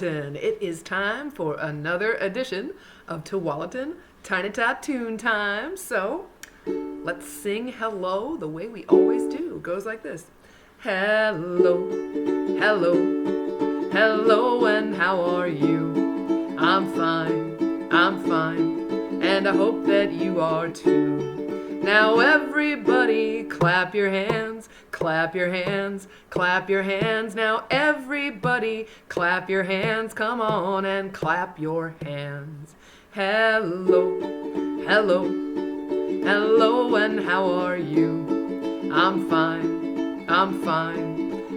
Tualatin. It is time for another edition of Tualatin Tiny Tot Tune Time. So let's sing hello the way we always do. It goes like this. Hello, hello, hello, and how are you? I'm fine, and I hope that you are too. Now everybody clap your hands, clap your hands, clap your hands. Now everybody clap your hands. Come on and clap your hands. Hello, hello, hello, and how are you? I'm fine,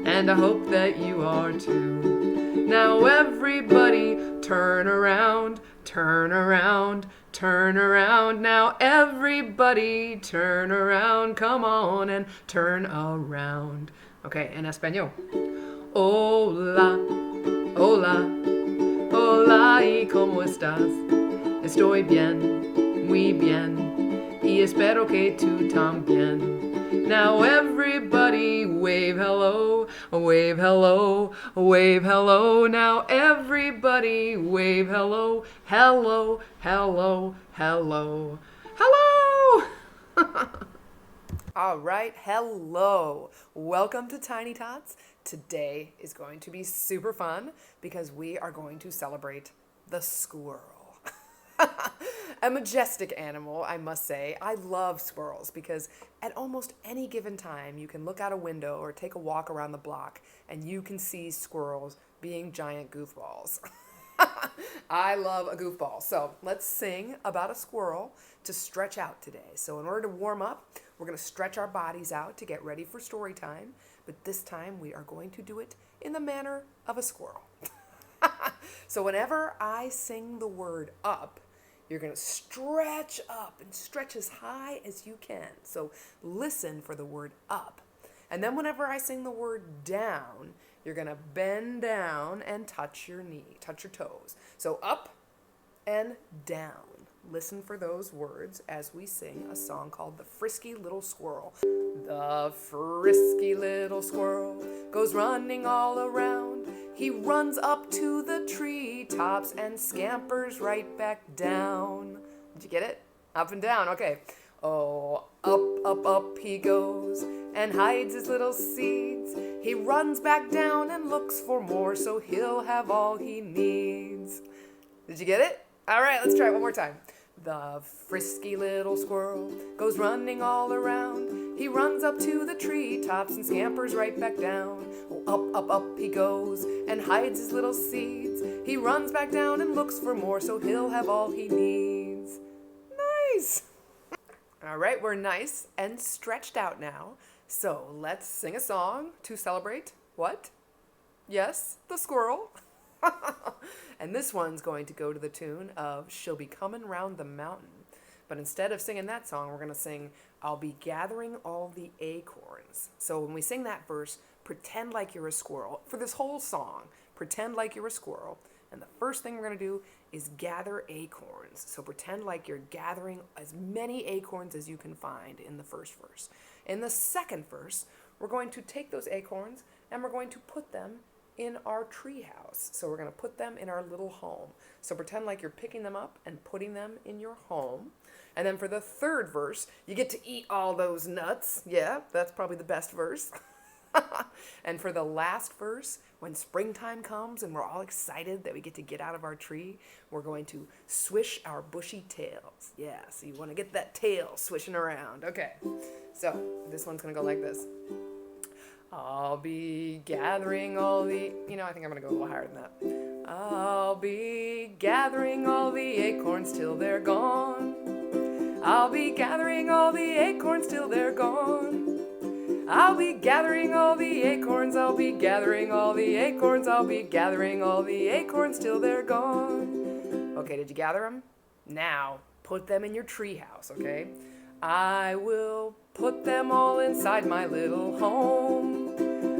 and I hope that you are too. Now everybody turn around, turn around, turn around. Now everybody turn around. Come on and turn around. Okay, en español. Hola, hola, hola, ¿y cómo estás? Estoy bien, muy bien, y espero que tú también. Now everybody wave hello, wave hello, wave hello. Now everybody wave hello, hello, hello, hello, hello. All right, hello. Welcome to Tiny Tots. Today is going to be super fun because we are going to celebrate the squirrel. A majestic animal, I must say. I love squirrels because at almost any given time you can look out a window or take a walk around the block and you can see squirrels being giant goofballs. I love a goofball. So let's sing about a squirrel to stretch out today. So in order to warm up, we're going to stretch our bodies out to get ready for story time. But this time we are going to do it in the manner of a squirrel. So whenever I sing the word up, you're going to stretch up and stretch as high as you can. So listen for the word up. And then whenever I sing the word down, you're going to bend down and touch your knee, touch your toes. So up and down. Listen for those words as we sing a song called The Frisky Little Squirrel. The frisky little squirrel goes running all around. He runs up to the treetops and scampers right back down. Did you get it? Up and down. Okay. Oh, up, up, up he goes and hides his little seeds. He runs back down and looks for more so he'll have all he needs. Did you get it? All right, let's try it one more time. The frisky little squirrel goes running all around. He runs up to the treetops and scampers right back down. Oh, up, up, up he goes and hides his little seeds. He runs back down and looks for more so he'll have all he needs. Nice! All right, we're nice and stretched out now. So let's sing a song to celebrate what? Yes, the squirrel. And this one's going to go to the tune of She'll Be Coming Round the Mountain. But instead of singing that song, we're going to sing I'll Be Gathering All the Acorns. So when we sing that verse, pretend like you're a squirrel. For this whole song, pretend like you're a squirrel. And the first thing we're going to do is gather acorns. So pretend like you're gathering as many acorns as you can find in the first verse. In the second verse, we're going to take those acorns and we're going to put them in our tree house. So we're going to put them in our little home. So pretend like you're picking them up and putting them in your home. And then for the third verse, you get to eat all those nuts. Yeah, that's probably the best verse. And for the last verse, when springtime comes and we're all excited that we get out of our tree, we're going to swish our bushy tails. Yeah, so you want to get that tail swishing around. Okay, so this one's going to go like this. I'll be gathering all the... I think I'm going to go a little higher than that. I'll be gathering all the acorns till they're gone. I'll be gathering all the acorns till they're gone. I'll be gathering all the acorns. I'll be gathering all the acorns. I'll be gathering all the acorns till they're gone. Okay, did you gather them? Now, put them in your treehouse, okay? I will put them all inside my little home.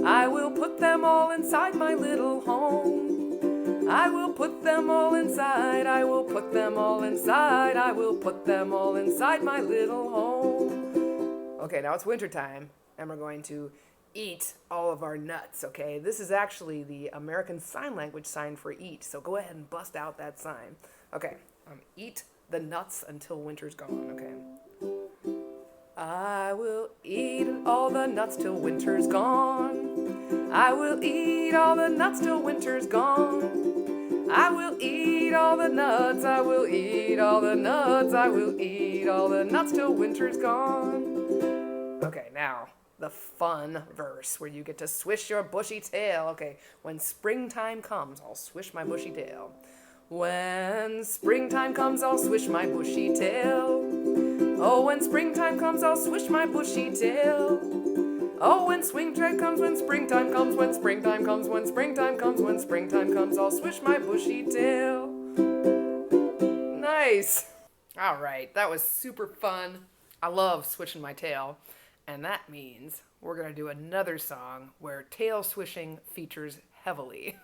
I will put them all inside my little home. I will put them all inside. I will put them all inside. I will put them all inside my little home. Okay, now it's wintertime, and we're going to eat all of our nuts, okay? This is actually the American Sign Language sign for eat, so go ahead and bust out that sign. Okay, eat the nuts until winter's gone, okay? I will eat all the nuts till winter's gone. I will eat all the nuts till winter's gone. I will eat all the nuts, I will eat all the nuts, I will eat all the nuts till winter's gone. Okay, now the fun verse where you get to swish your bushy tail. Okay, when springtime comes, I'll swish my bushy tail. When springtime comes, I'll swish my bushy tail. Oh, when springtime comes, I'll swish my bushy tail. Oh, when springtime comes, when springtime comes, when springtime comes, when springtime comes, when springtime comes, I'll swish my bushy tail. Nice. All right, that was super fun. I love swishing my tail. And that means we're going to do another song where tail swishing features heavily.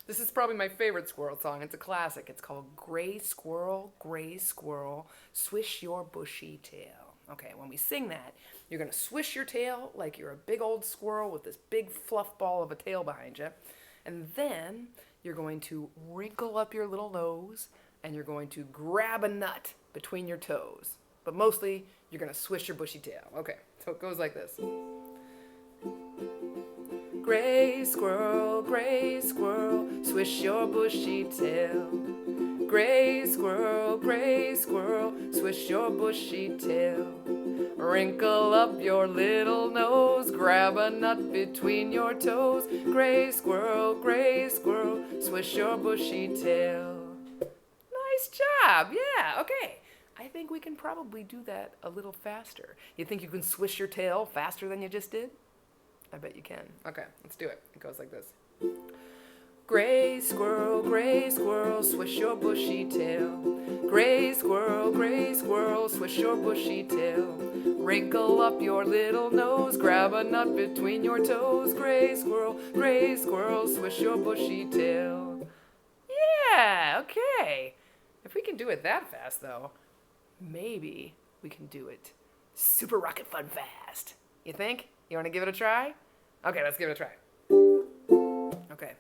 This is probably my favorite squirrel song. It's a classic. It's called Gray Squirrel, Swish Your Bushy Tail. Okay, when we sing that, you're going to swish your tail like you're a big old squirrel with this big fluff ball of a tail behind you. And then you're going to wrinkle up your little nose and you're going to grab a nut between your toes. But mostly, you're going to swish your bushy tail. Okay, so it goes like this. Gray squirrel, swish your bushy tail. Gray squirrel, swish your bushy tail. Wrinkle up your little nose, grab a nut between your toes. Gray squirrel, swish your bushy tail. Nice job, yeah, okay. I think we can probably do that a little faster. You think you can swish your tail faster than you just did? I bet you can. Okay, let's do it. It goes like this. Gray squirrel, swish your bushy tail. Gray squirrel, swish your bushy tail. Wrinkle up your little nose, grab a nut between your toes. Gray squirrel, swish your bushy tail. Yeah, okay. If we can do it that fast, though, maybe we can do it super rocket fun fast. You think? You want to give it a try? Okay, let's give it a try. Okay.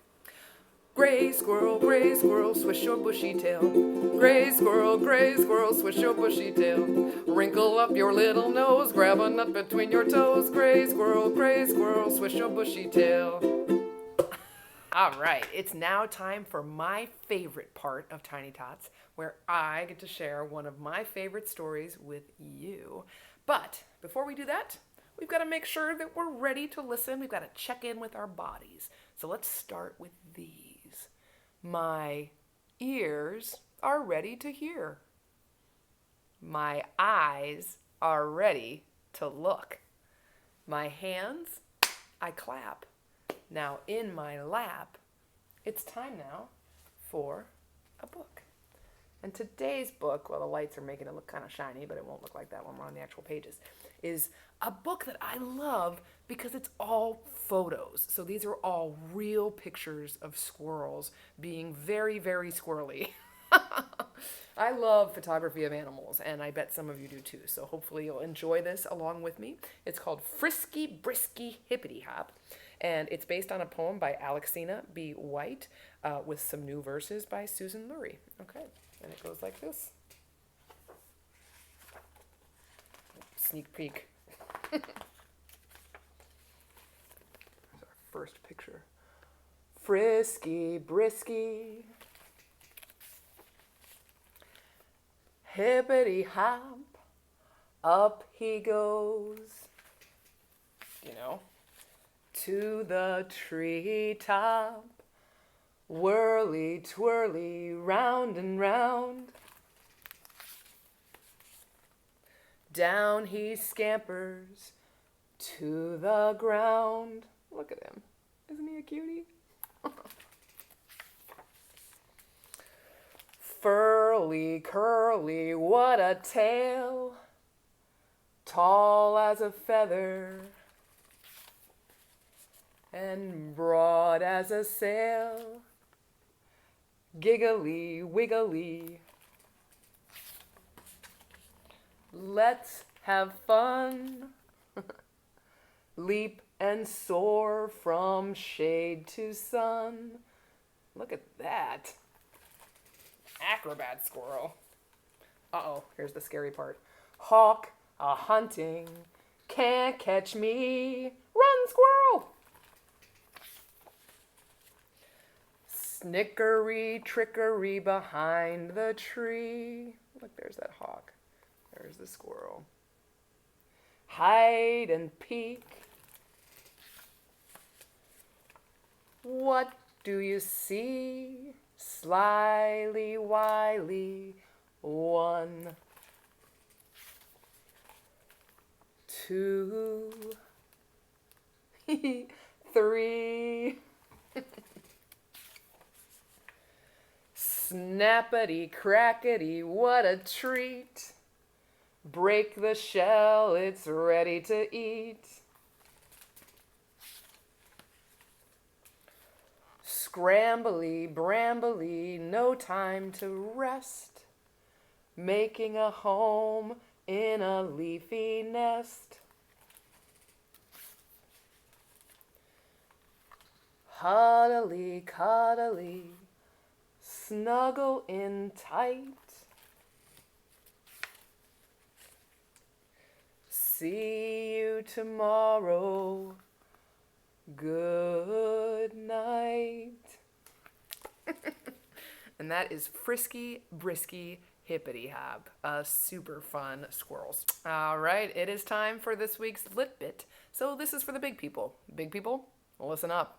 Gray squirrel, swish your bushy tail. Gray squirrel, swish your bushy tail. Wrinkle up your little nose, grab a nut between your toes. Gray squirrel, swish your bushy tail. All right, it's now time for my favorite part of Tiny Tots, where I get to share one of my favorite stories with you. But before we do that, we've got to make sure that we're ready to listen. We've got to check in with our bodies. So let's start with these. My ears are ready to hear. My eyes are ready to look. My hands, I clap. Now in my lap, it's time now for a book. And today's book, well, the lights are making it look kind of shiny, but it won't look like that when we're on the actual pages, is a book that I love because it's all photos. So these are all real pictures of squirrels being very, very squirrely. I love photography of animals, and I bet some of you do too. So hopefully you'll enjoy this along with me. It's called Frisky, Brisky, Hippity Hop, and it's based on a poem by Alexina B. White with some new verses by Susan Lurie. Okay, and it goes like this. Sneak peek. There's our first picture. Frisky, Brisky, hippity hop, up he goes, to the treetop, whirly twirly, round and round. Down he scampers to the ground. Look at him. Isn't he a cutie? Furly, curly, what a tail, tall as a feather and broad as a sail, giggly, wiggly. Let's have fun, leap and soar from shade to sun. Look at that. Acrobat squirrel. Uh-oh, here's the scary part. Hawk a-hunting, can't catch me. Run, squirrel! Snickery, trickery behind the tree. Look, there's that hawk. There's the squirrel. Hide and peek. What do you see? Slyly, wily, 1, 2, 3. Snappity, crackety, what a treat. Break the shell, it's ready to eat. Scrambly, brambly, no time to rest. Making a home in a leafy nest. Huddly, cuddly, snuggle in tight. See you tomorrow. Good night. And that is Frisky, Brisky, Hippity Hop. Super fun squirrels. All right, it is time for this week's Lit Bit. So this is for the big people. Big people, listen up.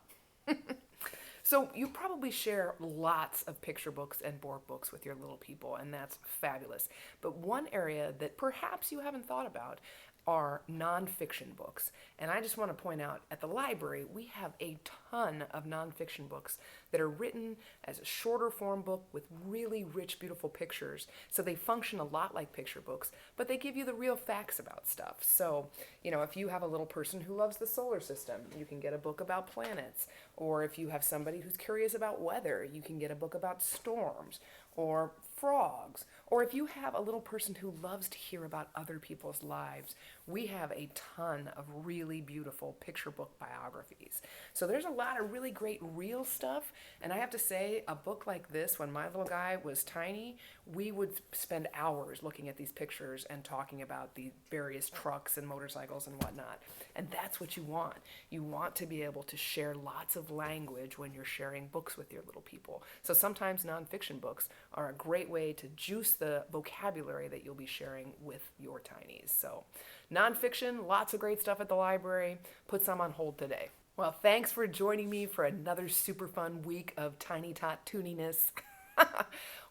So you probably share lots of picture books and board books with your little people, and that's fabulous. But one area that perhaps you haven't thought about are nonfiction books. And I just want to point out, at the library, we have a ton of nonfiction books that are written as a shorter form book with really rich, beautiful pictures. So they function a lot like picture books, but they give you the real facts about stuff. So, if you have a little person who loves the solar system, you can get a book about planets. Or if you have somebody who's curious about weather, you can get a book about storms or frogs. Or if you have a little person who loves to hear about other people's lives, we have a ton of really beautiful picture book biographies. So there's a lot of really great real stuff. And I have to say, a book like this, when my little guy was tiny, we would spend hours looking at these pictures and talking about the various trucks and motorcycles and whatnot. And that's what you want. You want to be able to share lots of language when you're sharing books with your little people. So sometimes nonfiction books are a great way to juice the vocabulary that you'll be sharing with your tinies. So nonfiction, lots of great stuff at the library. Put some on hold today. Well, thanks for joining me for another super fun week of Tiny Tot Tuniness.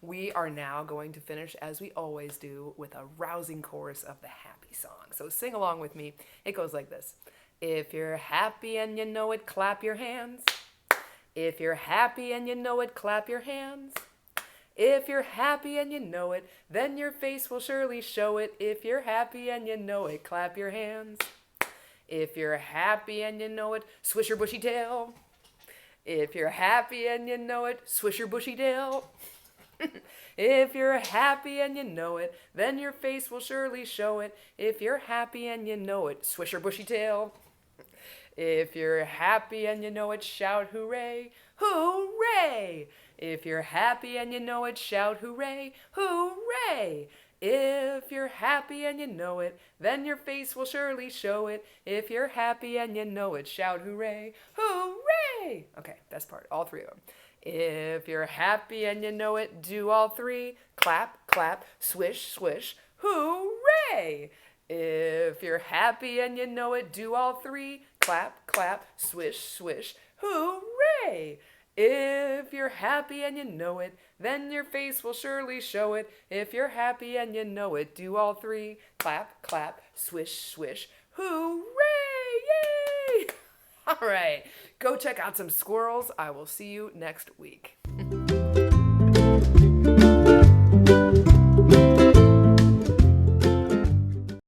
We are now going to finish, as we always do, with a rousing chorus of the happy song. So sing along with me. It goes like this. If you're happy and you know it, clap your hands. If you're happy and you know it, clap your hands. If you're happy and you know it, then your face will surely show it. If you're happy and you know it, clap your hands. If you're happy and you know it, swish your bushy tail. If you're happy and you know it, swish your bushy tail. If you're happy and you know it, then your face will surely show it. If you're happy and you know it, swish your bushy tail. If you're happy and you know it, shout hooray, hooray. If you're happy and you know it, shout hooray, hooray. If you're happy and you know it, then your face will surely show it. If you're happy and you know it, shout hooray, hooray. Okay, best part, all three of them. If you're happy and you know it, do all three. Clap, clap, swish, swish, hooray. If you're happy and you know it, do all three. Clap, clap, swish, swish, hooray. If you're happy and you know it, then your face will surely show it. If you're happy and you know it, do all three. Clap, clap, swish, swish, hooray, yay! All right, go check out some squirrels. I will see you next week.